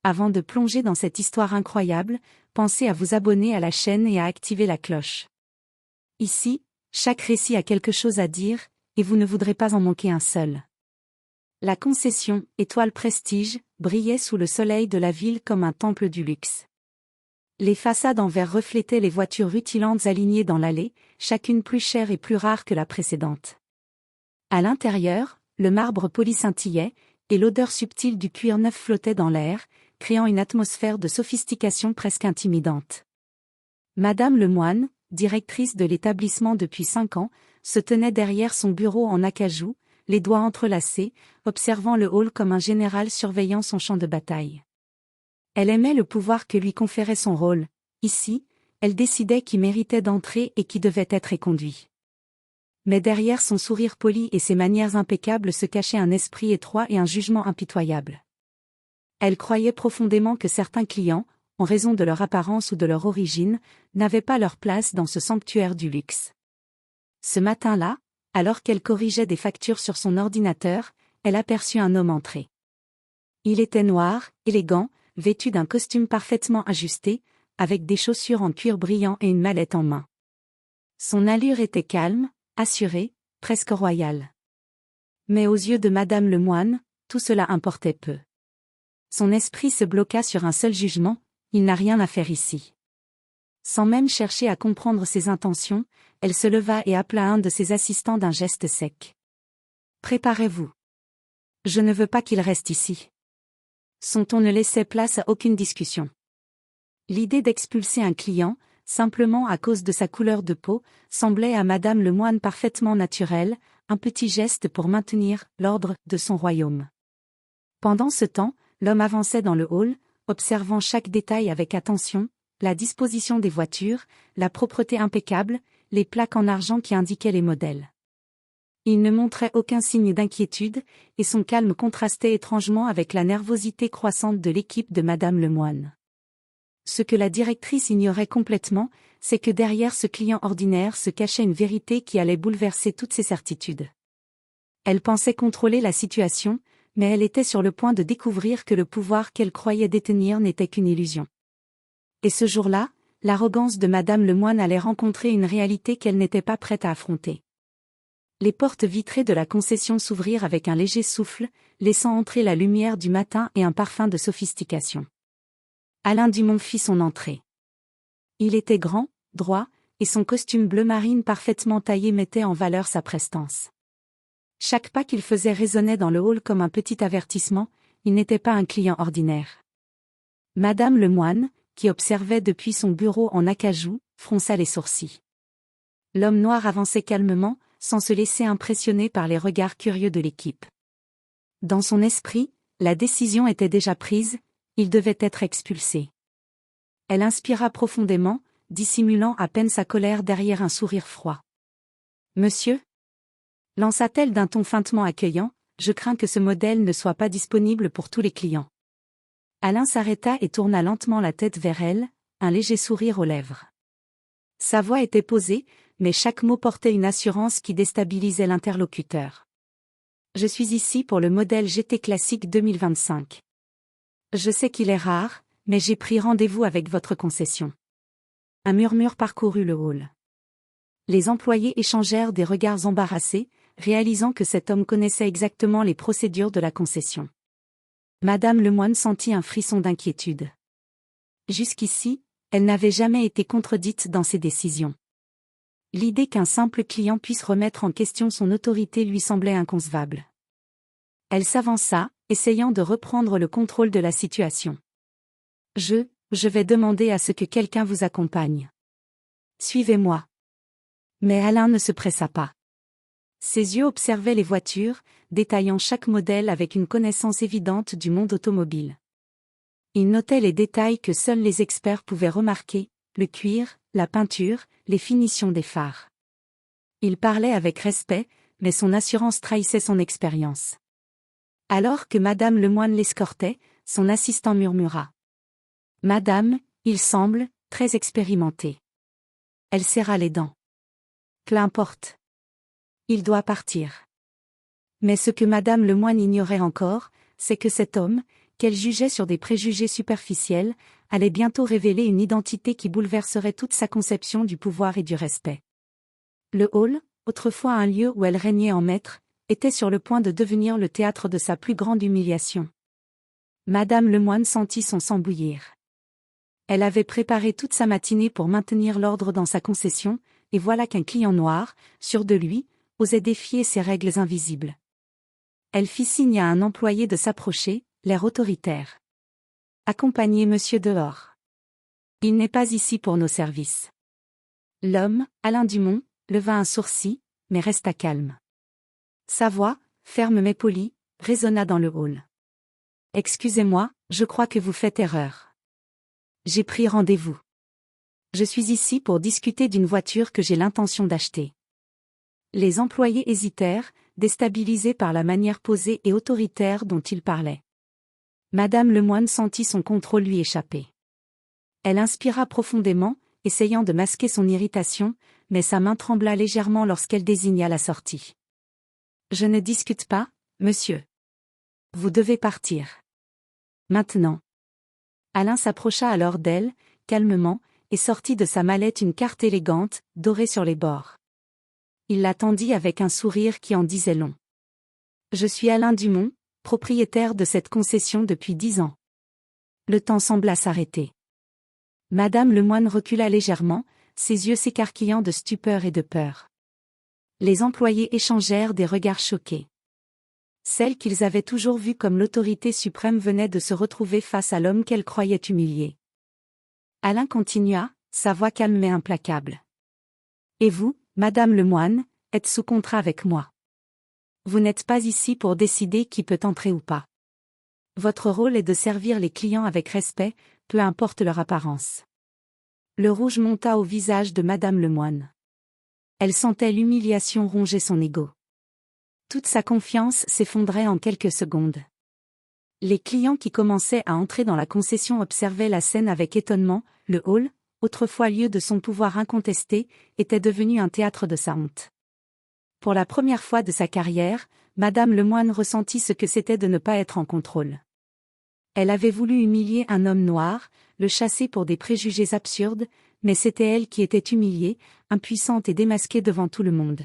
Avant de plonger dans cette histoire incroyable, pensez à vous abonner à la chaîne et à activer la cloche. Ici, chaque récit a quelque chose à dire, et vous ne voudrez pas en manquer un seul. La concession Étoile Prestige brillait sous le soleil de la ville comme un temple du luxe. Les façades en verre reflétaient les voitures rutilantes alignées dans l'allée, chacune plus chère et plus rare que la précédente. À l'intérieur, le marbre poli scintillait, et l'odeur subtile du cuir neuf flottait dans l'air, créant une atmosphère de sophistication presque intimidante. Madame Lemoine, directrice de l'établissement depuis 5 ans, se tenait derrière son bureau en acajou, les doigts entrelacés, observant le hall comme un général surveillant son champ de bataille. Elle aimait le pouvoir que lui conférait son rôle. Ici, elle décidait qui méritait d'entrer et qui devait être éconduit. Mais derrière son sourire poli et ses manières impeccables se cachait un esprit étroit et un jugement impitoyable. Elle croyait profondément que certains clients, en raison de leur apparence ou de leur origine, n'avaient pas leur place dans ce sanctuaire du luxe. Ce matin-là, alors qu'elle corrigeait des factures sur son ordinateur, elle aperçut un homme entrer. Il était noir, élégant, vêtu d'un costume parfaitement ajusté, avec des chaussures en cuir brillant et une mallette en main. Son allure était calme, assurée, presque royale. Mais aux yeux de Madame Lemoine, tout cela importait peu. Son esprit se bloqua sur un seul jugement, il n'a rien à faire ici. Sans même chercher à comprendre ses intentions, elle se leva et appela un de ses assistants d'un geste sec. « Préparez-vous. Je ne veux pas qu'il reste ici. » Son ton ne laissait place à aucune discussion. L'idée d'expulser un client, simplement à cause de sa couleur de peau, semblait à Madame Lemoine parfaitement naturelle, un petit geste pour maintenir l'ordre de son royaume. Pendant ce temps, l'homme avançait dans le hall, observant chaque détail avec attention, la disposition des voitures, la propreté impeccable, les plaques en argent qui indiquaient les modèles. Il ne montrait aucun signe d'inquiétude, et son calme contrastait étrangement avec la nervosité croissante de l'équipe de Madame Lemoine. Ce que la directrice ignorait complètement, c'est que derrière ce client ordinaire se cachait une vérité qui allait bouleverser toutes ses certitudes. Elle pensait contrôler la situation, mais elle était sur le point de découvrir que le pouvoir qu'elle croyait détenir n'était qu'une illusion. Et ce jour-là, l'arrogance de Madame Lemoine allait rencontrer une réalité qu'elle n'était pas prête à affronter. Les portes vitrées de la concession s'ouvrirent avec un léger souffle, laissant entrer la lumière du matin et un parfum de sophistication. Alain Dumont fit son entrée. Il était grand, droit, et son costume bleu marine parfaitement taillé mettait en valeur sa prestance. Chaque pas qu'il faisait résonnait dans le hall comme un petit avertissement, il n'était pas un client ordinaire. Madame Lemoine, qui observait depuis son bureau en acajou, fronça les sourcils. L'homme noir avançait calmement, sans se laisser impressionner par les regards curieux de l'équipe. Dans son esprit, la décision était déjà prise, il devait être expulsé. Elle inspira profondément, dissimulant à peine sa colère derrière un sourire froid. « Monsieur ?» lança-t-elle d'un ton feintement accueillant, « je crains que ce modèle ne soit pas disponible pour tous les clients. » Alain s'arrêta et tourna lentement la tête vers elle, un léger sourire aux lèvres. Sa voix était posée, mais chaque mot portait une assurance qui déstabilisait l'interlocuteur. « Je suis ici pour le modèle GT Classique 2025. Je sais qu'il est rare, mais j'ai pris rendez-vous avec votre concession. » Un murmure parcourut le hall. Les employés échangèrent des regards embarrassés, réalisant que cet homme connaissait exactement les procédures de la concession. Madame Lemoine sentit un frisson d'inquiétude. Jusqu'ici, elle n'avait jamais été contredite dans ses décisions. L'idée qu'un simple client puisse remettre en question son autorité lui semblait inconcevable. Elle s'avança, essayant de reprendre le contrôle de la situation. « Je vais demander à ce que quelqu'un vous accompagne. Suivez-moi. » Mais Alain ne se pressa pas. Ses yeux observaient les voitures, détaillant chaque modèle avec une connaissance évidente du monde automobile. Il notait les détails que seuls les experts pouvaient remarquer, le cuir, la peinture, les finitions des phares. Il parlait avec respect, mais son assurance trahissait son expérience. Alors que Madame Lemoine l'escortait, son assistant murmura. « Madame, il semble, très expérimenté. » Elle serra les dents. « Qu'importe. Il doit partir. » Mais ce que Madame Lemoine ignorait encore, c'est que cet homme, qu'elle jugeait sur des préjugés superficiels, allait bientôt révéler une identité qui bouleverserait toute sa conception du pouvoir et du respect. Le hall, autrefois un lieu où elle régnait en maître, était sur le point de devenir le théâtre de sa plus grande humiliation. Madame Lemoine sentit son sang bouillir. Elle avait préparé toute sa matinée pour maintenir l'ordre dans sa concession, et voilà qu'un client noir, sûr de lui, osait défier ses règles invisibles. Elle fit signe à un employé de s'approcher, l'air autoritaire. « Accompagnez monsieur dehors. Il n'est pas ici pour nos services. » L'homme, Alain Dumont, leva un sourcil, mais resta calme. Sa voix, ferme mais polie, résonna dans le hall. « Excusez-moi, je crois que vous faites erreur. J'ai pris rendez-vous. Je suis ici pour discuter d'une voiture que j'ai l'intention d'acheter. » Les employés hésitèrent, déstabilisés par la manière posée et autoritaire dont il parlait. Madame Lemoine sentit son contrôle lui échapper. Elle inspira profondément, essayant de masquer son irritation, mais sa main trembla légèrement lorsqu'elle désigna la sortie. « Je ne discute pas, monsieur. Vous devez partir. Maintenant. » Alain s'approcha alors d'elle, calmement, et sortit de sa mallette une carte élégante, dorée sur les bords. Il la tendit avec un sourire qui en disait long. « Je suis Alain Dumont, propriétaire de cette concession depuis 10 ans. » Le temps sembla s'arrêter. Madame Lemoine recula légèrement, ses yeux s'écarquillant de stupeur et de peur. Les employés échangèrent des regards choqués. Celle qu'ils avaient toujours vue comme l'autorité suprême venait de se retrouver face à l'homme qu'elle croyait humilié. Alain continua, sa voix calme mais implacable. « Et vous, Madame Lemoine, êtes sous contrat avec moi. Vous n'êtes pas ici pour décider qui peut entrer ou pas. Votre rôle est de servir les clients avec respect, peu importe leur apparence. » Le rouge monta au visage de Madame Lemoine. Elle sentait l'humiliation ronger son ego. Toute sa confiance s'effondrait en quelques secondes. Les clients qui commençaient à entrer dans la concession observaient la scène avec étonnement. Le hall, autrefois lieu de son pouvoir incontesté, était devenu un théâtre de sa honte. Pour la première fois de sa carrière, Madame Lemoine ressentit ce que c'était de ne pas être en contrôle. Elle avait voulu humilier un homme noir, le chasser pour des préjugés absurdes, mais c'était elle qui était humiliée, impuissante et démasquée devant tout le monde.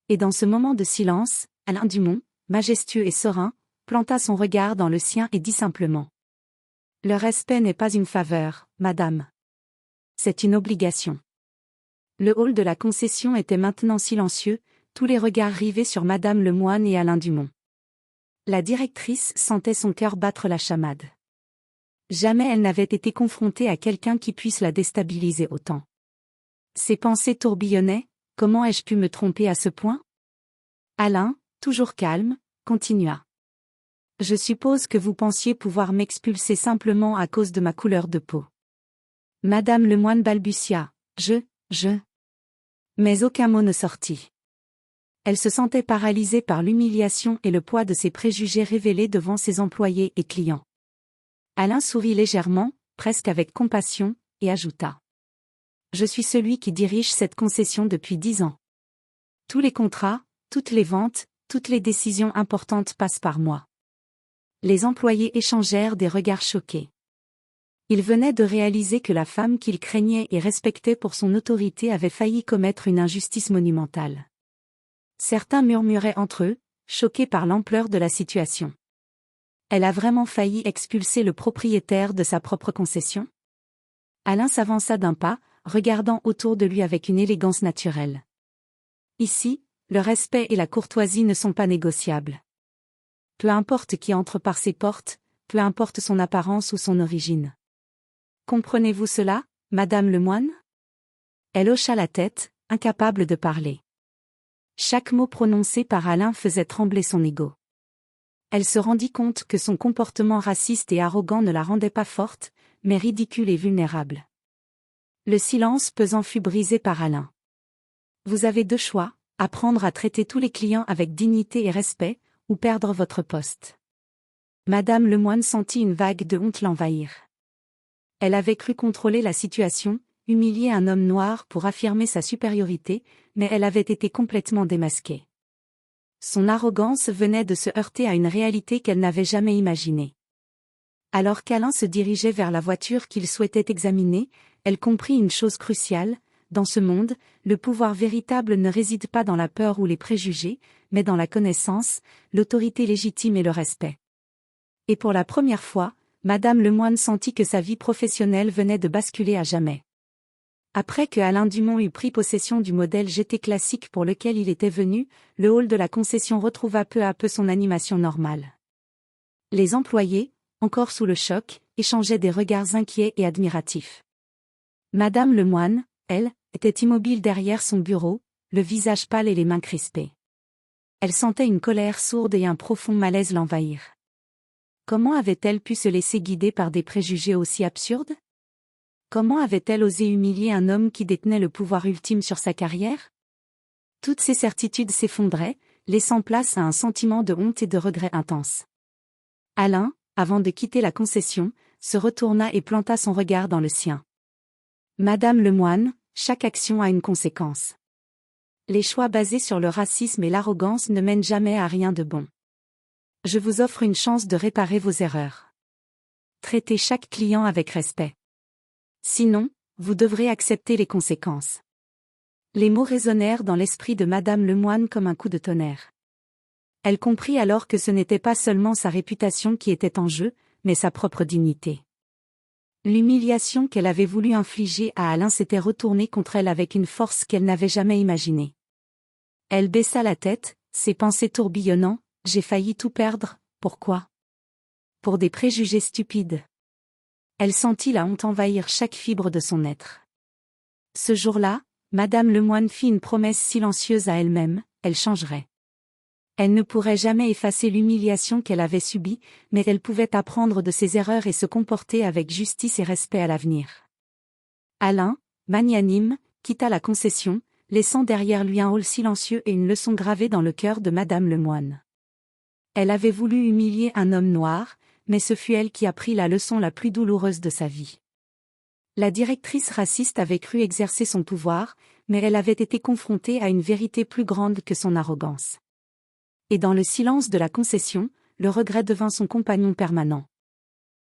Et dans ce moment de silence, Alain Dumont, majestueux et serein, planta son regard dans le sien et dit simplement. « Le respect n'est pas une faveur, madame. C'est une obligation. » Le hall de la concession était maintenant silencieux, tous les regards rivés sur Madame Lemoine et Alain Dumont. La directrice sentait son cœur battre la chamade. Jamais elle n'avait été confrontée à quelqu'un qui puisse la déstabiliser autant. Ses pensées tourbillonnaient, comment ai-je pu me tromper à ce point? Alain, toujours calme, continua. Je suppose que vous pensiez pouvoir m'expulser simplement à cause de ma couleur de peau. Madame Lemoine balbutia, mais aucun mot ne sortit. Elle se sentait paralysée par l'humiliation et le poids de ses préjugés révélés devant ses employés et clients. Alain sourit légèrement, presque avec compassion, et ajouta. Je suis celui qui dirige cette concession depuis 10 ans. Tous les contrats, toutes les ventes, toutes les décisions importantes passent par moi. Les employés échangèrent des regards choqués. Ils venaient de réaliser que la femme qu'ils craignaient et respectaient pour son autorité avait failli commettre une injustice monumentale. Certains murmuraient entre eux, choqués par l'ampleur de la situation. Elle a vraiment failli expulser le propriétaire de sa propre concession? Alain s'avança d'un pas, regardant autour de lui avec une élégance naturelle. Ici, le respect et la courtoisie ne sont pas négociables. Peu importe qui entre par ces portes, peu importe son apparence ou son origine. Comprenez-vous cela, Madame Lemoine? Elle hocha la tête, incapable de parler. Chaque mot prononcé par Alain faisait trembler son ego. Elle se rendit compte que son comportement raciste et arrogant ne la rendait pas forte, mais ridicule et vulnérable. Le silence pesant fut brisé par Alain. Vous avez 2 choix, apprendre à traiter tous les clients avec dignité et respect, ou perdre votre poste. Madame Lemoine sentit une vague de honte l'envahir. Elle avait cru contrôler la situation, humilier un homme noir pour affirmer sa supériorité, mais elle avait été complètement démasquée. Son arrogance venait de se heurter à une réalité qu'elle n'avait jamais imaginée. Alors qu'Alain se dirigeait vers la voiture qu'il souhaitait examiner, elle comprit une chose cruciale: dans ce monde, le pouvoir véritable ne réside pas dans la peur ou les préjugés, mais dans la connaissance, l'autorité légitime et le respect. Et pour la première fois, Madame Lemoine sentit que sa vie professionnelle venait de basculer à jamais. Après que Alain Dumont eut pris possession du modèle GT classique pour lequel il était venu, le hall de la concession retrouva peu à peu son animation normale. Les employés, encore sous le choc, échangeaient des regards inquiets et admiratifs. Madame Lemoine, elle, était immobile derrière son bureau, le visage pâle et les mains crispées. Elle sentait une colère sourde et un profond malaise l'envahir. Comment avait-elle pu se laisser guider par des préjugés aussi absurdes? Comment avait-elle osé humilier un homme qui détenait le pouvoir ultime sur sa carrière? Toutes ces certitudes s'effondraient, laissant place à un sentiment de honte et de regret intense. Alain, avant de quitter la concession, se retourna et planta son regard dans le sien. Madame Lemoine, chaque action a une conséquence. Les choix basés sur le racisme et l'arrogance ne mènent jamais à rien de bon. Je vous offre une chance de réparer vos erreurs. Traitez chaque client avec respect. Sinon, vous devrez accepter les conséquences. Les mots résonnèrent dans l'esprit de Madame Lemoine comme un coup de tonnerre. Elle comprit alors que ce n'était pas seulement sa réputation qui était en jeu, mais sa propre dignité. L'humiliation qu'elle avait voulu infliger à Alain s'était retournée contre elle avec une force qu'elle n'avait jamais imaginée. Elle baissa la tête, ses pensées tourbillonnant: j'ai failli tout perdre, pourquoi? Pour des préjugés stupides. Elle sentit la honte envahir chaque fibre de son être. Ce jour-là, Madame Lemoine fit une promesse silencieuse à elle-même: elle changerait. Elle ne pourrait jamais effacer l'humiliation qu'elle avait subie, mais elle pouvait apprendre de ses erreurs et se comporter avec justice et respect à l'avenir. Alain, magnanime, quitta la concession, laissant derrière lui un hall silencieux et une leçon gravée dans le cœur de Madame Lemoine. Elle avait voulu humilier un homme noir, mais ce fut elle qui apprit la leçon la plus douloureuse de sa vie. La directrice raciste avait cru exercer son pouvoir, mais elle avait été confrontée à une vérité plus grande que son arrogance. Et dans le silence de la concession, le regret devint son compagnon permanent.